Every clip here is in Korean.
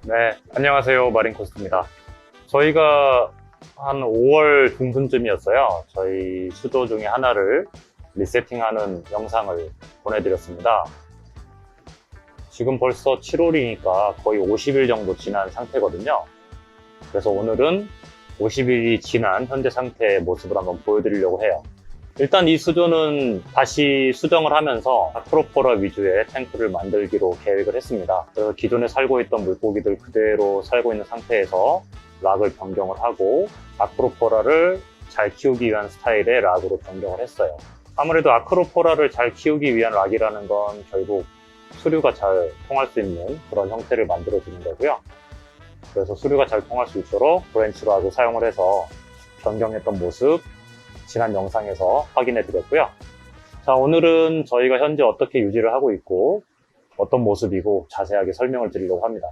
네, 안녕하세요. 마린코스트입니다. 저희가 한 5월 중순쯤이었어요. 저희 수조 중에 하나를 리세팅하는 영상을 보내드렸습니다. 지금 벌써 7월이니까 거의 50일 정도 지난 상태거든요. 그래서 오늘은 50일이 지난 현재 상태의 모습을 한번 보여드리려고 해요. 일단 이 수조는 다시 수정을 하면서 아크로포라 위주의 탱크를 만들기로 계획을 했습니다. 그래서 기존에 살고 있던 물고기들 그대로 살고 있는 상태에서 락을 변경을 하고 아크로포라를 잘 키우기 위한 스타일의 락으로 변경을 했어요. 아무래도 아크로포라를 잘 키우기 위한 락이라는 건 결국 수류가 잘 통할 수 있는 그런 형태를 만들어 주는 거고요. 그래서 수류가 잘 통할 수 있도록 브랜치 락을 사용을 해서 변경했던 모습 지난 영상에서 확인해 드렸고요. 자, 오늘은 저희가 현재 어떻게 유지를 하고 있고 어떤 모습이고 자세하게 설명을 드리려고 합니다.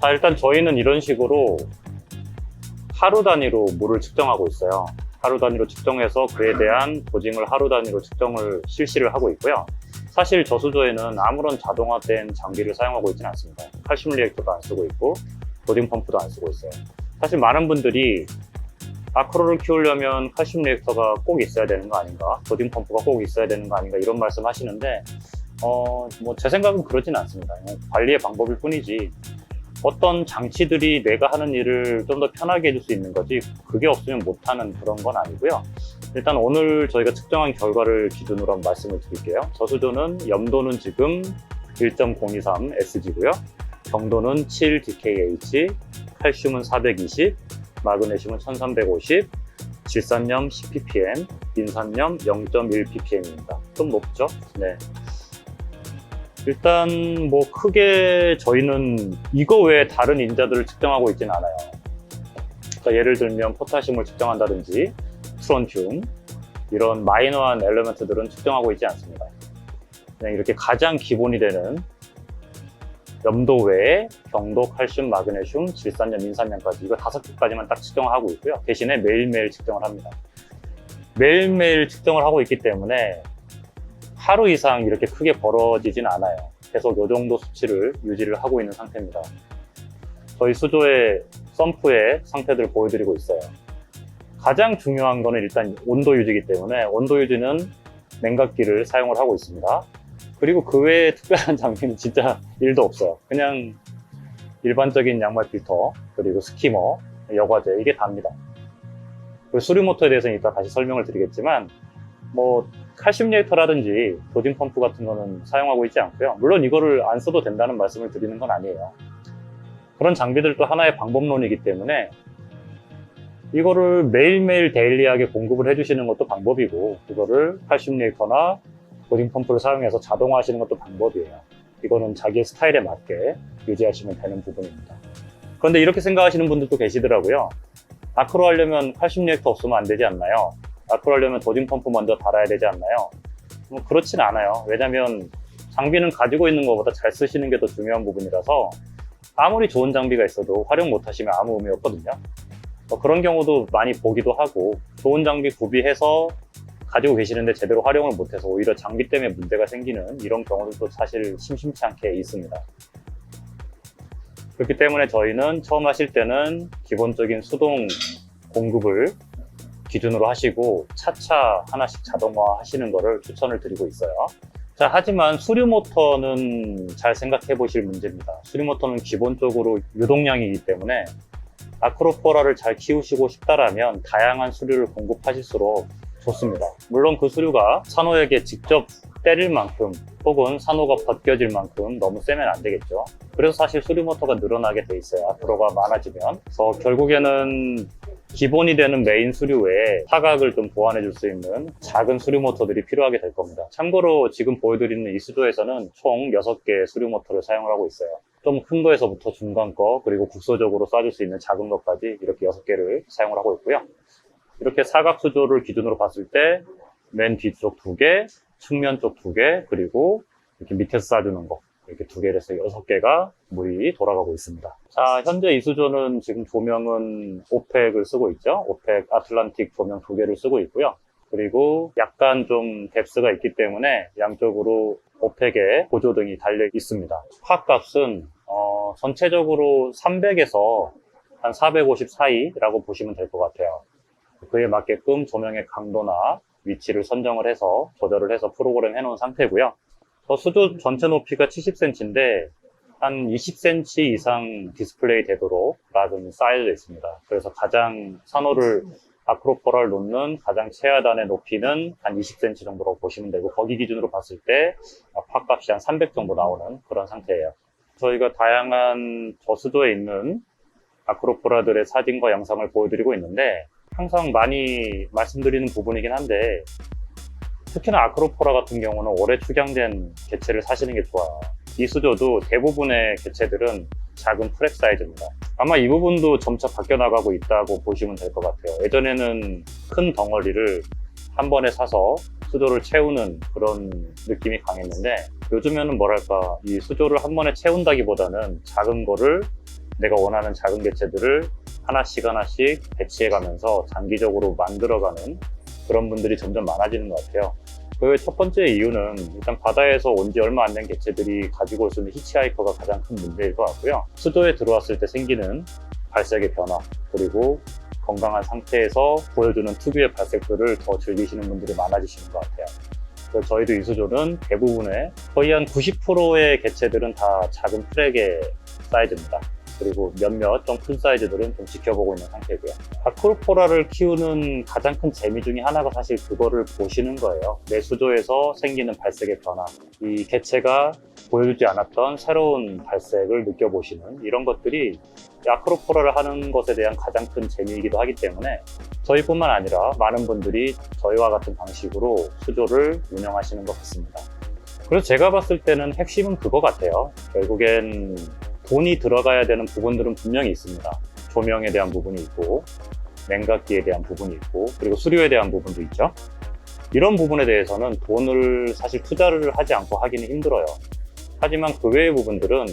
자, 일단 저희는 이런 식으로 하루 단위로 물을 측정하고 있어요. 하루 단위로 측정해서 그에 대한 도징을 하루 단위로 측정을 실시를 하고 있고요. 사실 저수조에는 아무런 자동화된 장비를 사용하고 있지는 않습니다. 칼슘 리액터도 안 쓰고 있고 도징 펌프도 안 쓰고 있어요. 사실 많은 분들이 아크로를 키우려면 칼슘 리액터가 꼭 있어야 되는 거 아닌가, 도징 펌프가 꼭 있어야 되는 거 아닌가 이런 말씀 하시는데 제 생각은 그러진 않습니다. 관리의 방법일 뿐이지 어떤 장치들이 내가 하는 일을 좀 더 편하게 해줄 수 있는 거지 그게 없으면 못하는 그런 건 아니고요. 일단 오늘 저희가 측정한 결과를 기준으로 한번 말씀을 드릴게요. 저수조는 염도는 지금 1.023 SG고요. 경도는 7 DKH, 칼슘은 420, 마그네슘은 1350, 질산염 10 ppm, 인산염 0.1 ppm입니다. 좀 높죠? 네. 일단 크게 저희는 이거 외에 다른 인자들을 측정하고 있지는 않아요. 그러니까 예를 들면 포타슘을 측정한다든지 트론튬 이런 마이너한 엘리먼트들은 측정하고 있지 않습니다. 그냥 이렇게 가장 기본이 되는 염도 외에 경도, 칼슘, 마그네슘, 질산염, 인산염까지 이거 5개까지만 딱 측정하고 있고요. 대신에 매일매일 측정을 합니다. 매일매일 측정을 하고 있기 때문에 하루 이상 이렇게 크게 벌어지진 않아요. 계속 이 정도 수치를 유지를 하고 있는 상태입니다. 저희 수조의 펌프의 상태들을 보여드리고 있어요. 가장 중요한 거는 일단 온도 유지이기 때문에 온도 유지는 냉각기를 사용을 하고 있습니다. 그리고 그 외에 특별한 장비는 진짜 일도 없어요. 그냥 일반적인 양말 필터, 그리고 스키머, 여과제 이게 답니다. 그리고 수류 모터에 대해서는 이따 다시 설명을 드리겠지만 칼슘 리액터라든지 도징 펌프 같은 거는 사용하고 있지 않고요. 물론 이거를 안 써도 된다는 말씀을 드리는 건 아니에요. 그런 장비들도 하나의 방법론이기 때문에 이거를 매일매일 데일리하게 공급을 해주시는 것도 방법이고 그거를 칼슘 리액터나 도징 펌프를 사용해서 자동화하시는 것도 방법이에요. 이거는 자기의 스타일에 맞게 유지하시면 되는 부분입니다. 그런데 이렇게 생각하시는 분들도 계시더라고요. 아크로 하려면 칼슘 리액터 없으면 안 되지 않나요? 아크로 하려면 도징 펌프 먼저 달아야 되지 않나요? 그렇진 않아요. 왜냐면 장비는 가지고 있는 것보다 잘 쓰시는 게 더 중요한 부분이라서 아무리 좋은 장비가 있어도 활용 못 하시면 아무 의미 없거든요. 그런 경우도 많이 보기도 하고 좋은 장비 구비해서 가지고 계시는데 제대로 활용을 못해서 오히려 장비 때문에 문제가 생기는 이런 경우들도 사실 심심치 않게 있습니다. 그렇기 때문에 저희는 처음 하실 때는 기본적인 수동 공급을 기준으로 하시고 차차 하나씩 자동화 하시는 거를 추천을 드리고 있어요. 자, 하지만 수류 모터는 잘 생각해 보실 문제입니다. 수류 모터는 기본적으로 유동량이기 때문에 아크로포라를 잘 키우시고 싶다라면 다양한 수류를 공급하실수록 좋습니다. 물론 그 수류가 산호에게 직접 때릴 만큼 혹은 산호가 벗겨질 만큼 너무 세면 안 되겠죠. 그래서 사실 수류 모터가 늘어나게 돼 있어요. 아크로가 많아지면. 그래서 결국에는 기본이 되는 메인 수류 외에 사각을 좀 보완해 줄 수 있는 작은 수류 모터들이 필요하게 될 겁니다. 참고로 지금 보여드리는 이 수조에서는 총 6개의 수류 모터를 사용을 하고 있어요. 좀 큰 거에서부터 중간 거, 그리고 국소적으로 쏴줄 수 있는 작은 것까지 이렇게 6개를 사용을 하고 있고요. 이렇게 사각 수조를 기준으로 봤을 때 맨 뒤쪽 2개, 측면 쪽 2개, 그리고 이렇게 밑에서 쏴주는 거, 이렇게 2개를 해서 6개가 물이 돌아가고 있습니다. 자, 현재 이 수조는 지금 조명은 오펙을 쓰고 있죠. 오펙 아틀란틱 조명 2개를 쓰고 있고요. 그리고 약간 좀 뎁스가 있기 때문에 양쪽으로 오펙에 보조등이 달려 있습니다. 파 값은 전체적으로 300에서 한 450 사이라고 보시면 될 것 같아요. 그에 맞게끔 조명의 강도나 위치를 선정을 해서 조절을 해서 프로그램 해놓은 상태고요. 수조 전체 높이가 70cm인데 한 20cm 이상 디스플레이 되도록 락은 쌓여져 있습니다. 그래서 가장 산호를 아크로포라를 놓는 가장 최하단의 높이는 한 20cm 정도라고 보시면 되고, 거기 기준으로 봤을 때 파값이 한 300 정도 나오는 그런 상태예요. 저희가 다양한 저수조에 있는 아크로포라들의 사진과 영상을 보여드리고 있는데, 항상 많이 말씀드리는 부분이긴 한데, 특히나 아크로포라 같은 경우는 오래 축양된 개체를 사시는 게 좋아요. 이 수조도 대부분의 개체들은 작은 프렉 사이즈입니다. 아마 이 부분도 점차 바뀌어 나가고 있다고 보시면 될 것 같아요. 예전에는 큰 덩어리를 한 번에 사서 수조를 채우는 그런 느낌이 강했는데, 요즘에는 뭐랄까, 이 수조를 한 번에 채운다기보다는 작은 거를, 내가 원하는 작은 개체들을 하나씩 배치해 가면서 장기적으로 만들어가는 그런 분들이 점점 많아지는 것 같아요. 그 첫 번째 이유는 일단 바다에서 온 지 얼마 안 된 개체들이 가지고 올 수 있는 히치하이커가 가장 큰 문제일 것 같고요. 수조에 들어왔을 때 생기는 발색의 변화, 그리고 건강한 상태에서 보여주는 특유의 발색들을 더 즐기시는 분들이 많아지시는 것 같아요. 그래서 저희도 이 수조는 대부분의 거의 한 90%의 개체들은 다 작은 프렉의 사이즈입니다. 그리고 몇몇 좀 큰 사이즈들은 좀 지켜보고 있는 상태고요. 아크로포라를 키우는 가장 큰 재미 중에 하나가 사실 그거를 보시는 거예요. 내 수조에서 생기는 발색의 변화, 이 개체가 보여주지 않았던 새로운 발색을 느껴보시는 이런 것들이 아크로포라를 하는 것에 대한 가장 큰 재미이기도 하기 때문에 저희뿐만 아니라 많은 분들이 저희와 같은 방식으로 수조를 운영하시는 것 같습니다. 그래서 제가 봤을 때는 핵심은 그거 같아요. 결국엔 돈이 들어가야 되는 부분들은 분명히 있습니다. 조명에 대한 부분이 있고, 냉각기에 대한 부분이 있고, 그리고 수료에 대한 부분도 있죠. 이런 부분에 대해서는 돈을 사실 투자를 하지 않고 하기는 힘들어요. 하지만 그 외의 부분들은,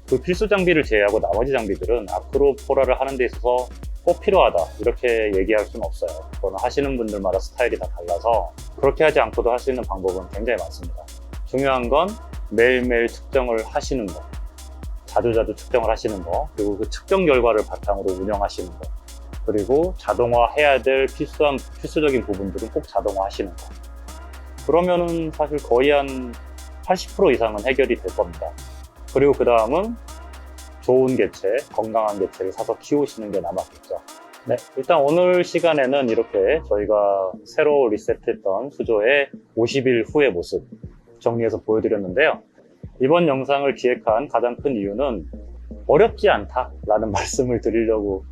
그 필수 장비를 제외하고 나머지 장비들은 아크로포라를 하는 데 있어서 꼭 필요하다, 이렇게 얘기할 수는 없어요. 그거는 하시는 분들마다 스타일이 다 달라서 그렇게 하지 않고도 할 수 있는 방법은 굉장히 많습니다. 중요한 건 매일매일 측정을 하시는 거, 자주자주 측정을 하시는 거, 그리고 그 측정 결과를 바탕으로 운영하시는 거, 그리고 자동화해야 될 필수적인 부분들은 꼭 자동화하시는 거. 그러면은 사실 거의 한 80% 이상은 해결이 될 겁니다. 그리고 그 다음은 좋은 개체, 건강한 개체를 사서 키우시는 게 남았겠죠. 네, 일단 오늘 시간에는 이렇게 저희가 새로 리셋했던 수조의 50일 후의 모습 정리해서 보여드렸는데요. 이번 영상을 기획한 가장 큰 이유는 어렵지 않다라는 말씀을 드리려고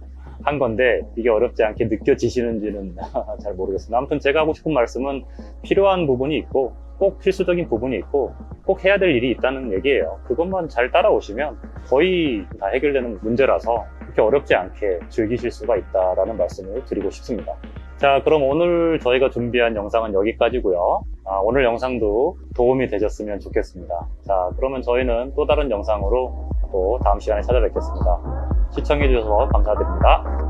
한 건데, 이게 어렵지 않게 느껴지시는지는 잘 모르겠습니다. 아무튼 제가 하고 싶은 말씀은 필요한 부분이 있고, 꼭 필수적인 부분이 있고, 꼭 해야 될 일이 있다는 얘기예요. 그것만 잘 따라오시면 거의 다 해결되는 문제라서 그렇게 어렵지 않게 즐기실 수가 있다라는 말씀을 드리고 싶습니다. 자, 그럼 오늘 저희가 준비한 영상은 여기까지고요. 오늘 영상도 도움이 되셨으면 좋겠습니다. 자, 그러면 저희는 또 다른 영상으로 또 다음 시간에 찾아뵙겠습니다. 시청해주셔서 감사드립니다.